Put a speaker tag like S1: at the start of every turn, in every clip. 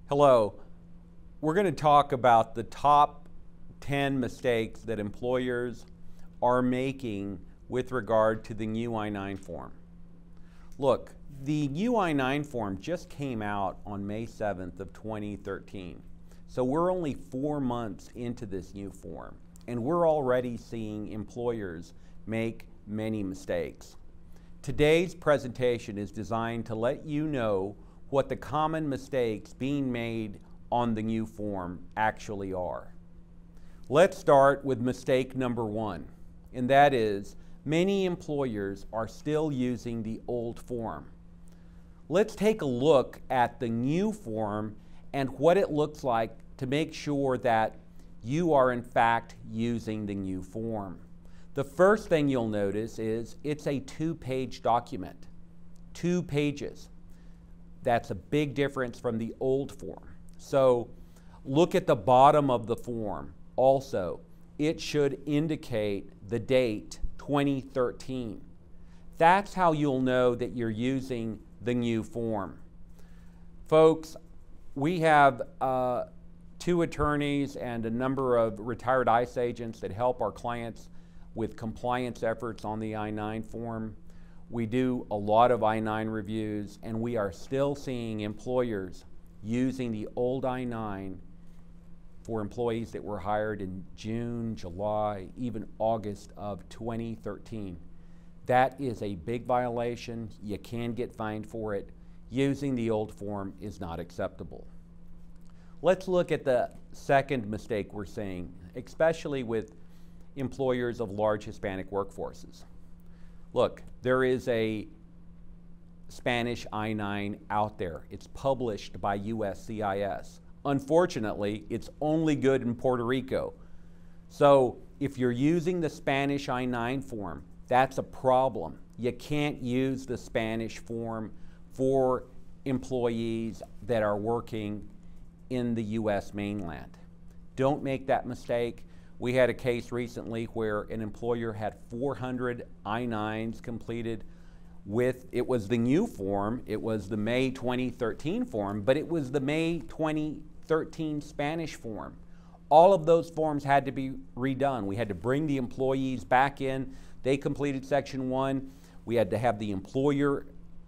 S1: Hello. We're going to talk about the top 10 mistakes that employers are making with regard to the new I-9 form. Look, the new I-9 form just came out on May 7th of 2013. So we're only 4 months into this new form, and we're already seeing employers make many mistakes. Today's presentation is designed to let you know what the common mistakes being made on the new form actually are. Let's start with mistake number 1, and that is many employers are still using the old form. Let's take a look at the new form and what it looks like to make sure that you are in fact using the new form. The first thing you'll notice is it's a 2-page document, 2 pages. That's a big difference from the old form. So look at the bottom of the form. Also, it should indicate the date 2013. That's how you'll know that you're using the new form. Folks, we have 2 attorneys and a number of retired ICE agents that help our clients with compliance efforts on the I-9 form. We do a lot of I-9 reviews, and we are still seeing employers using the old I-9 for employees that were hired in June, July, even August of 2013. That is a big violation. You can get fined for it. Using the old form is not acceptable. Let's look at the second mistake we're seeing, especially with employers of large Hispanic workforces. Look, there is a Spanish I-9 out there. It's published by USCIS. Unfortunately, it's only good in Puerto Rico. So if you're using the Spanish I-9 form, that's a problem. You can't use the Spanish form for employees that are working in the US mainland. Don't make that mistake. We had a case recently where an employer had 400 I-9s completed with, it was the new form, it was the May 2013 form, but it was the May 2013 Spanish form. All of those forms had to be redone. We had to bring the employees back in. They completed section 1. We had to have the employer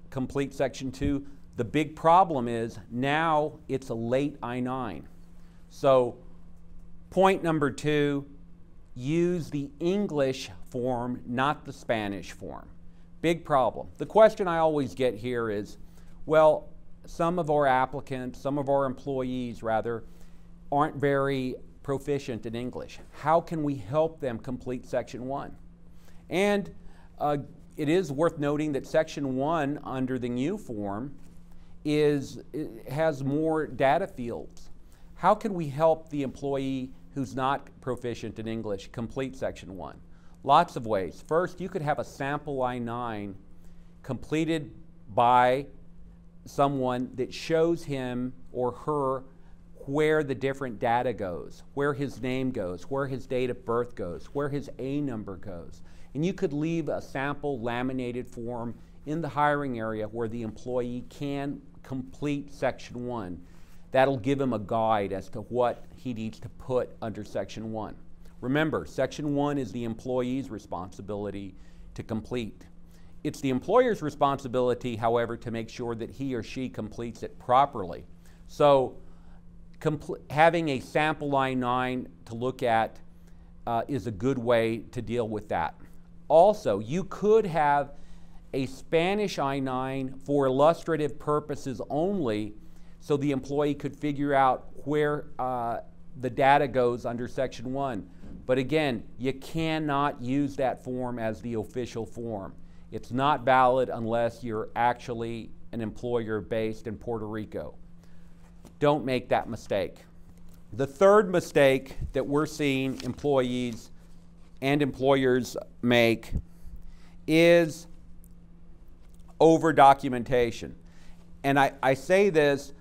S1: complete section 2. The big problem is now it's a late I-9. So point number 2, use the English form, not the Spanish form. Big problem. The question I always get here is, well, some of our applicants, some of our employees rather, aren't very proficient in English. How can we help them complete section 1? And it is worth noting that section 1 under the new form has more data fields. How can we help the employee who's not proficient in English complete section 1? Lots of ways. First, you could have a sample I-9 completed by someone that shows him or her where the different data goes, where his name goes, where his date of birth goes, where his A number goes. And you could leave a sample laminated form in the hiring area where the employee can complete section 1. That'll give him a guide as to what he needs to put under section 1. Remember, section 1 is the employee's responsibility to complete. It's the employer's responsibility, however, to make sure that he or she completes it properly. So having a sample I-9 to look at is a good way to deal with that. Also, you could have a Spanish I-9 for illustrative purposes only, so the employee could figure out where the data goes under section 1. But again, you cannot use that form as the official form. It's not valid unless you're actually an employer based in Puerto Rico. Don't make that mistake. The third mistake that we're seeing employees and employers make is over-documentation. And I say this,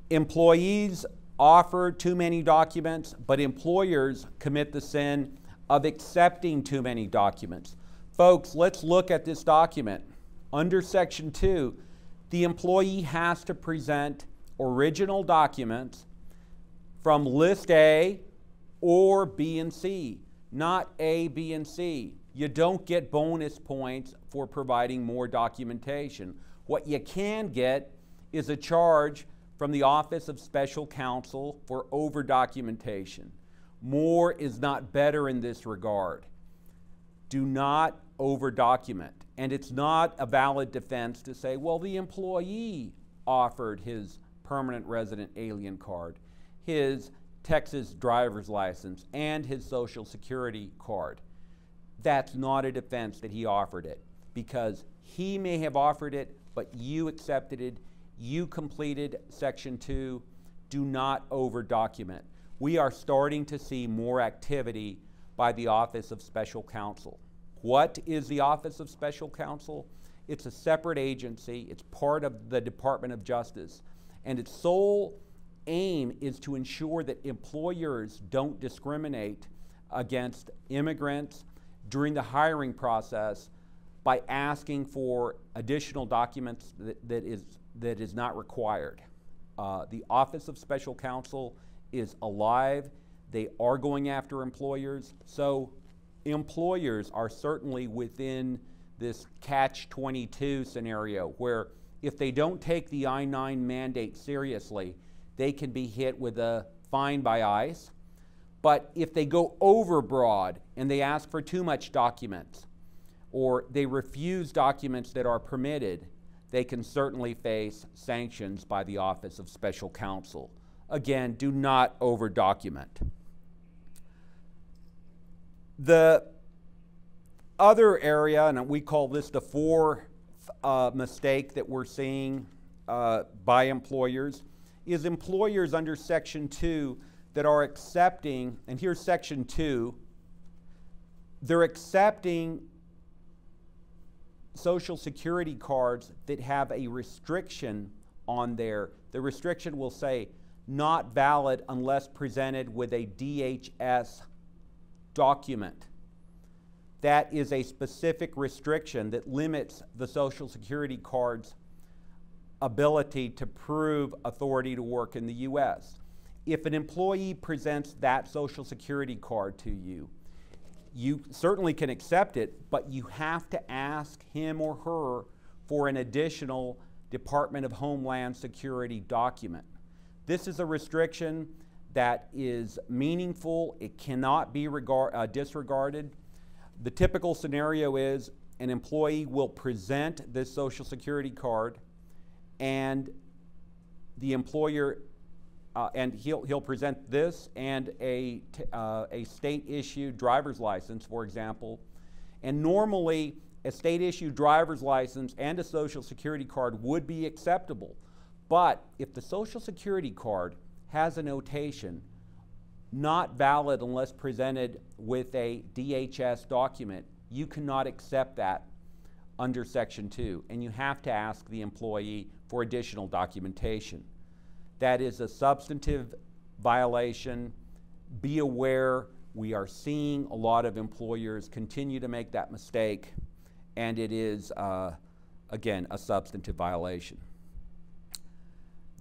S1: employees offer too many documents, but employers commit the sin of accepting too many documents. Folks, let's look at this document. Under Section 2, the employee has to present original documents from list A or B and C, not A, B, and C. You don't get bonus points for providing more documentation. What you can get is a charge from the Office of Special Counsel for over-documentation. More is not better in this regard. Do not over-document. And it's not a valid defense to say, well, the employee offered his permanent resident alien card, his Texas driver's license, and his Social Security card. That's not a defense that he offered it, because he may have offered it, but you accepted it, you completed Section 2. Do not over-document. We are starting to see more activity by the Office of Special Counsel. What is the Office of Special Counsel? It's a separate agency. It's part of the Department of Justice. And its sole aim is to ensure that employers don't discriminate against immigrants during the hiring process by asking for additional documents that is not required. The Office of Special Counsel is alive. They are going after employers. So employers are certainly within this catch-22 scenario where if they don't take the I-9 mandate seriously, they can be hit with a fine by ICE. But if they go overbroad and they ask for too much documents, or they refuse documents that are permitted, they can certainly face sanctions by the Office of Special Counsel. Again, do not over-document. The other area, and we call this the fourth mistake that we're seeing by employers, is employers under Section 2 that are accepting, and here's Section 2, they're accepting Social Security cards that have a restriction on there. The restriction will say, not valid unless presented with a DHS document. That is a specific restriction that limits the Social Security card's ability to prove authority to work in the U.S. If an employee presents that Social Security card to you, you certainly can accept it, but you have to ask him or her for an additional Department of Homeland Security document. This is a restriction that is meaningful. It cannot be disregarded. The typical scenario is an employee will present this Social Security card, and the employer and he'll present this and a state-issued driver's license, for example. And normally, a state-issued driver's license and a Social Security card would be acceptable. But if the Social Security card has a notation, not valid unless presented with a DHS document, you cannot accept that under Section 2, and you have to ask the employee for additional documentation. That is a substantive violation. Be aware, we are seeing a lot of employers continue to make that mistake, and it is, again, a substantive violation.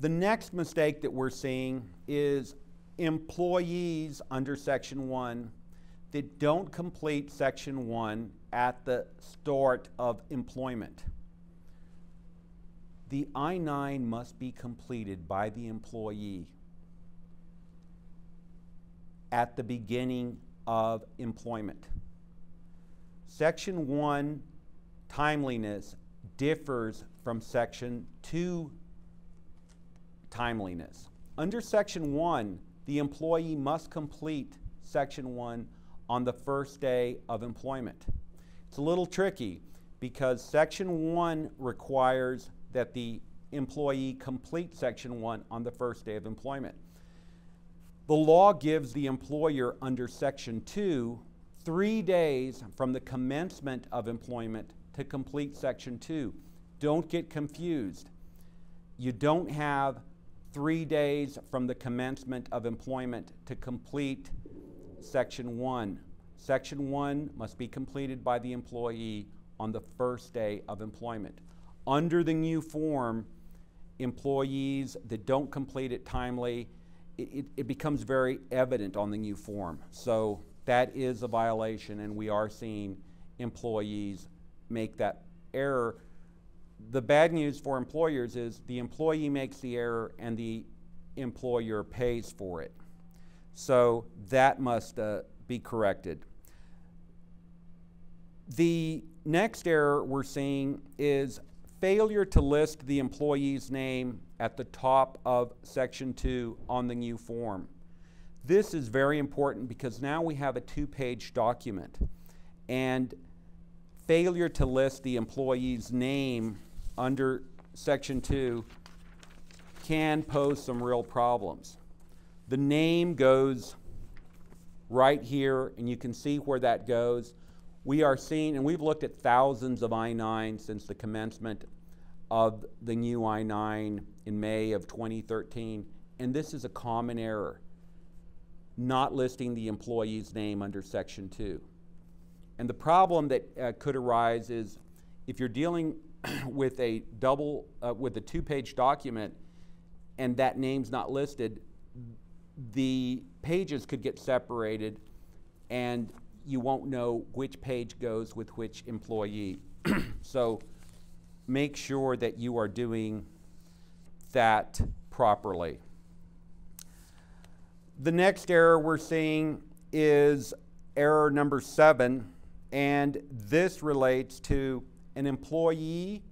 S1: The next mistake that we're seeing is employees under Section 1 that don't complete Section 1 at the start of employment. The I-9 must be completed by the employee at the beginning of employment. Section 1 timeliness differs from Section 2 timeliness. Under Section 1, the employee must complete Section 1 on the first day of employment. It's a little tricky because Section 1 requires that the employee complete Section 1 on the first day of employment. The law gives the employer under Section 2 3 days from the commencement of employment to complete Section 2. Don't get confused. You don't have 3 days from the commencement of employment to complete Section 1. Section 1 must be completed by the employee on the first day of employment. Under the new form, employees that don't complete it timely, it becomes very evident on the new form. So that is a violation, and we are seeing employees make that error. The bad news for employers is the employee makes the error and the employer pays for it. So that must be corrected. The next error we're seeing is failure to list the employee's name at the top of Section 2 on the new form. This is very important because now we have a two-page document, and failure to list the employee's name under Section 2 can pose some real problems. The name goes right here, and you can see where that goes. We are seeing, and we've looked at thousands of I-9 since the commencement of the new I-9 in May of 2013, and this is a common error, not listing the employee's name under Section 2. And the problem that could arise is if you're dealing with a two-page document and that name's not listed, the pages could get separated and you won't know which page goes with which employee. So make sure that you are doing that properly. The next error we're seeing is error number 7, and this relates to an employee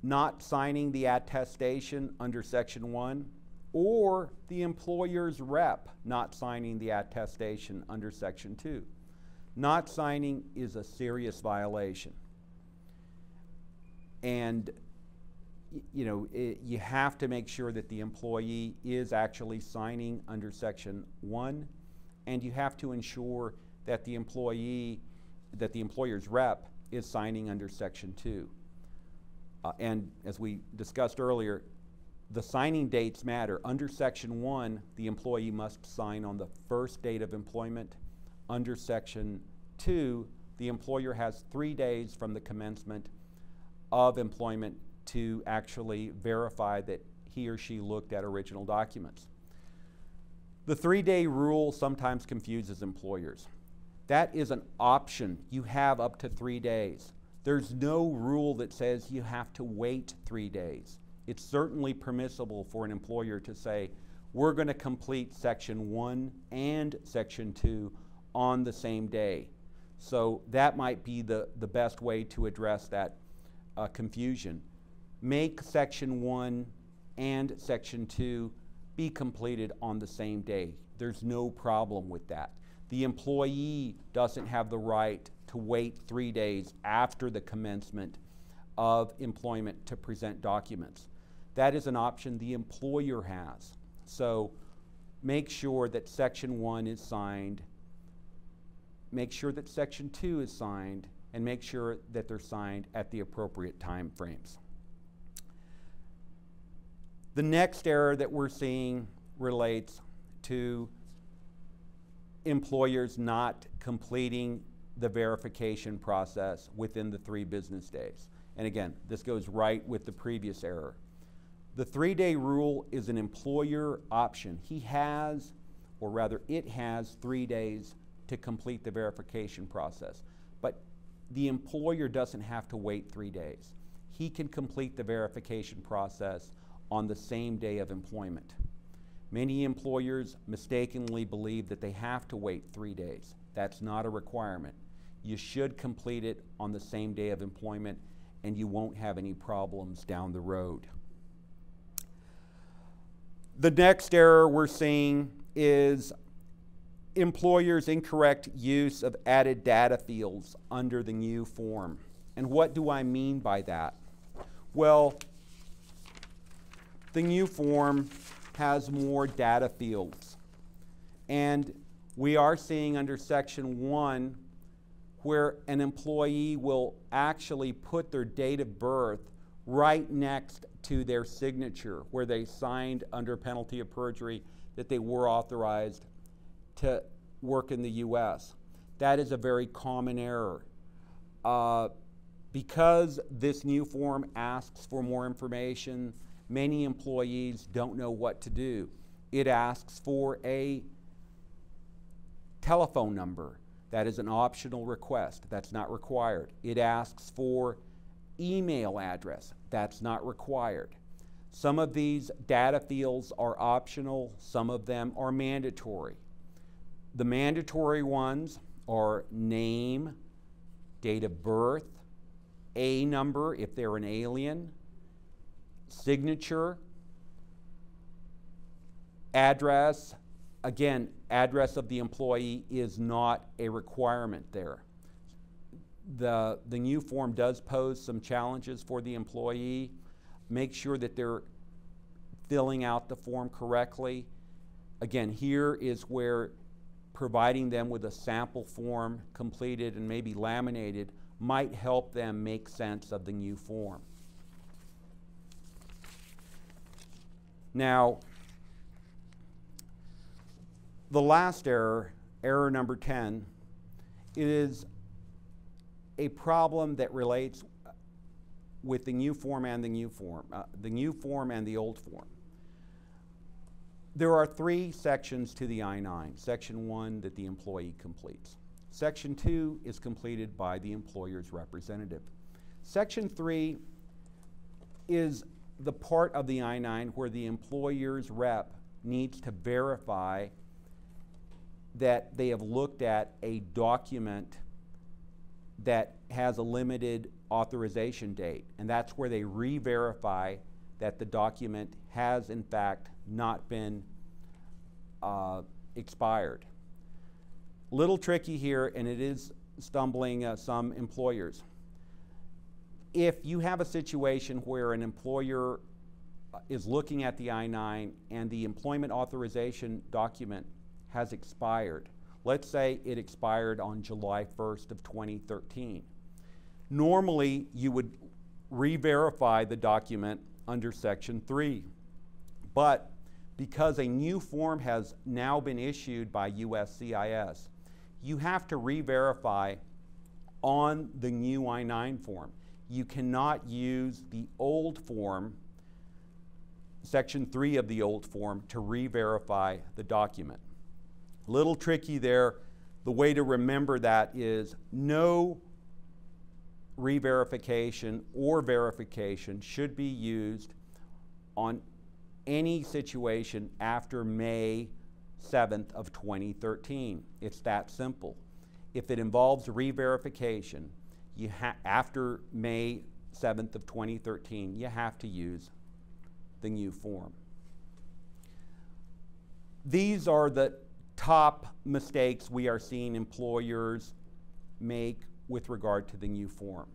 S1: not signing the attestation under Section 1, or the employer's rep not signing the attestation under Section 2. Not signing is a serious violation. And you have to make sure that the employee is actually signing under Section 1, and you have to ensure that the employer's rep is signing under Section 2. And as we discussed earlier, the signing dates matter. Under Section 1, the employee must sign on the first date of employment. Under Section 2, the employer has 3 days from the commencement of employment to actually verify that he or she looked at original documents. The 3-day rule sometimes confuses employers. That is an option. You have up to 3 days. There's no rule that says you have to wait 3 days. It's certainly permissible for an employer to say, we're going to complete Section 1 and Section 2 on the same day. So that might be the best way to address that confusion. Make Section 1 and Section 2 be completed on the same day. There's no problem with that. The employee doesn't have the right to wait 3 days after the commencement of employment to present documents. That is an option the employer has. So make sure that Section 1 is signed, make sure that Section 2 is signed, and make sure that they're signed at the appropriate time frames. The next error that we're seeing relates to employers not completing the verification process within the 3 business days. And again, this goes right with the previous error. The 3-day rule is an employer option. He has, or rather it has, 3 days to complete the verification process. But the employer doesn't have to wait 3 days. He can complete the verification process on the same day of employment. Many employers mistakenly believe that they have to wait 3 days. That's not a requirement. You should complete it on the same day of employment, and you won't have any problems down the road. The next error we're seeing is employers' incorrect use of added data fields under the new form. And what do I mean by that? Well, the new form has more data fields. And we are seeing under Section 1 where an employee will actually put their date of birth right next to their signature, where they signed under penalty of perjury that they were authorized to work in the U.S. That is a very common error. Because this new form asks for more information many employees don't know what to do. It asks for a telephone number. That is an optional request. That's not required. It asks for email address. That's not required. Some of these data fields are optional. Some of them are mandatory. The mandatory ones are name, date of birth, A number if they're an alien, signature, address. Again, address of the employee is not a requirement there. The new form does pose some challenges for the employee. Make sure that they're filling out the form correctly. Again, here is where providing them with a sample form completed and maybe laminated might help them make sense of the new form. Now, the last error, error number 10, is a problem that relates with the new form and the new form and the old form. There are 3 sections to the I-9. Section 1 that the employee completes. Section 2 is completed by the employer's representative. Section 3 is the part of the I-9 where the employer's rep needs to verify that they have looked at a document that has a limited authorization date, and that's where they re-verify that the document has in fact not been expired. Little tricky here, and it is stumbling some employers. If you have a situation where an employer is looking at the I-9 and the employment authorization document has expired, let's say it expired on July 1st of 2013. Normally, you would re-verify the document under Section 3. But because a new form has now been issued by USCIS, you have to re-verify on the new I-9 form. You cannot use the old form, Section 3 of the old form, to re-verify the document. A little tricky there. The way to remember that is no re-verification or verification should be used on any situation after May 7th of 2013. It's that simple. If it involves re-verification, after May 7th of 2013, you have to use the new form. These are the top mistakes we are seeing employers make with regard to the new form.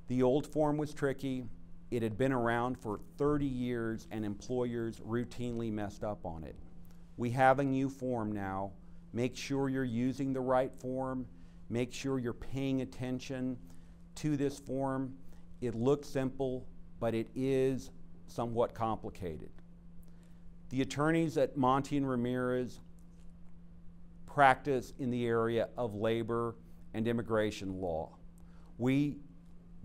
S1: The old form was tricky. It had been around for 30 years and employers routinely messed up on it. We have a new form now. Make sure you're using the right form. Make sure you're paying attention to this form. It looks simple, but it is somewhat complicated. The attorneys at Monty & Ramirez practice in the area of labor and immigration law. We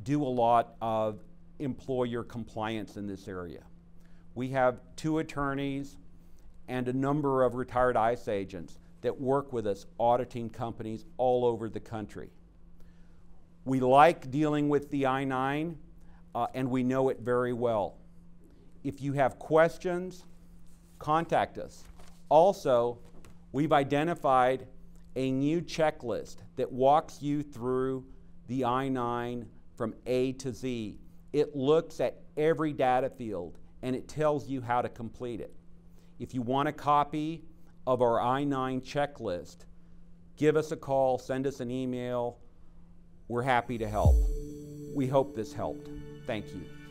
S1: do a lot of employer compliance in this area. We have 2 attorneys and a number of retired ICE agents that work with us auditing companies all over the country. We like dealing with the I-9 and we know it very well. If you have questions, contact us. Also, we've identified a new checklist that walks you through the I-9 from A to Z. It looks at every data field and it tells you how to complete it. If you want a copy of our I-9 checklist, give us a call, send us an email. We're happy to help. We hope this helped. Thank you.